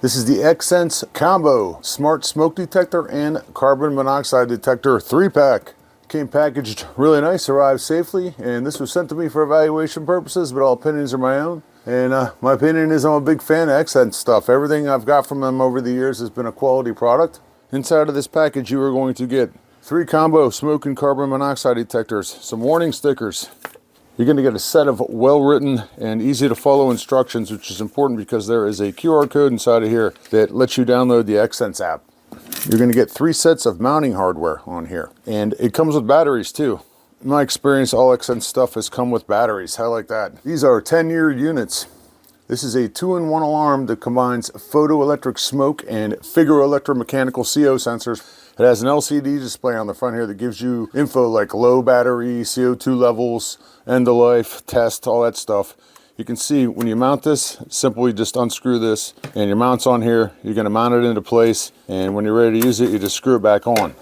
This is the Xsense Combo Smart Smoke Detector and Carbon Monoxide Detector 3-pack. Came packaged really nice, arrived safely, and this was sent to me for evaluation purposes, but all opinions are my own. And my opinion is I'm a big fan of Xsense stuff. Everything I've got from them over the years has been a quality product. Inside of this package, you are going to get 3 combo smoke and carbon monoxide detectors, some warning stickers. You're going to get a set of well-written and easy to follow instructions, which is important because there is a QR code inside of here that lets you download the Xsense app. You're going to get 3 sets of mounting hardware on here, and it comes with batteries too. In my experience, all Xsense stuff has come with batteries. I like that. These are 10-year units. This is a 2-in-1 alarm that combines photoelectric smoke and figure-electromechanical CO sensors. It has an LCD display on the front here that gives you info like low battery, CO2 levels, end of life, test, all that stuff. You can see when you mount this, simply just unscrew this and your mount's on here. You're going to mount it into place, and when you're ready to use it, you just screw it back on.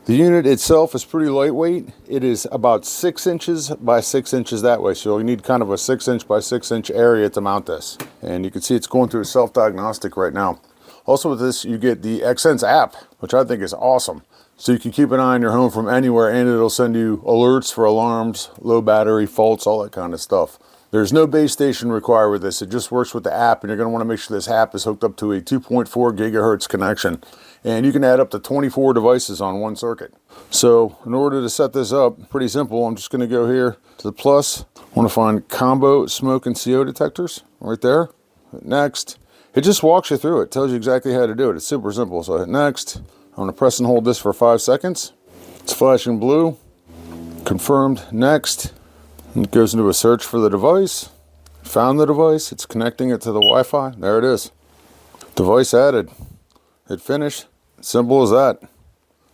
The unit itself is pretty lightweight. It is about 6 inches by 6 inches that way, so you need kind of a 6-inch by 6-inch area to mount this. And you can see it's going through a self-diagnostic right now. Also with this, you get the Xsense app, which I think is awesome. So you can keep an eye on your home from anywhere, and it'll send you alerts for alarms, low battery, faults, all that kind of stuff. There's no base station required with this. It just works with the app, and you're going to want to make sure this app is hooked up to a 2.4 gigahertz connection. And you can add up to 24 devices on one circuit. So in order to set this up, pretty simple. I'm just going to go here to the plus. I want to find combo smoke and CO detectors right there. Hit next. It just walks you through it. Tells you exactly how to do it. It's super simple. So I hit next. I'm going to press and hold this for 5 seconds. It's flashing blue. Confirmed. Next. And it goes into a search for the device. Found the device. It's connecting it to the Wi-Fi. There it is. Device added. Hit finish. Simple as that.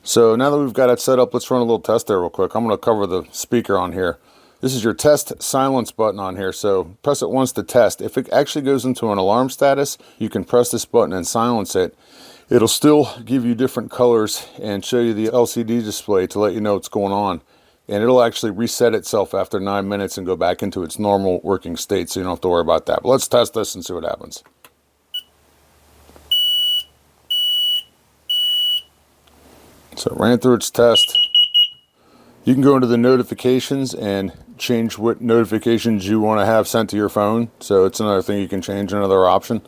So now that we've got it set up, let's run a little test there real quick. I'm going to cover the speaker on here. This is your test silence button on here, so press it once to test. If it actually goes into an alarm status, you can press this button and silence it. It'll still give you different colors and show you the LCD display to let you know what's going on. And it'll actually reset itself after 9 minutes and go back into its normal working state, so you don't have to worry about that. But let's test this and see what happens. So it ran through its test. You can go into the notifications and change what notifications you want to have sent to your phone. So it's another thing you can change, another option.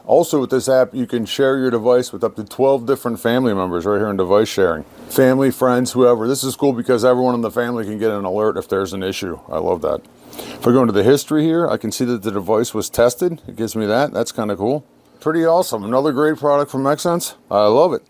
Also with this app, you can share your device with up to 12 different family members right here in device sharing. Family, friends, whoever. This is cool because everyone in the family can get an alert if there's an issue. I love that. If I go into the history here, I can see that the device was tested. It gives me that. That's kind of cool. Pretty awesome. Another great product from Xsense. I love it.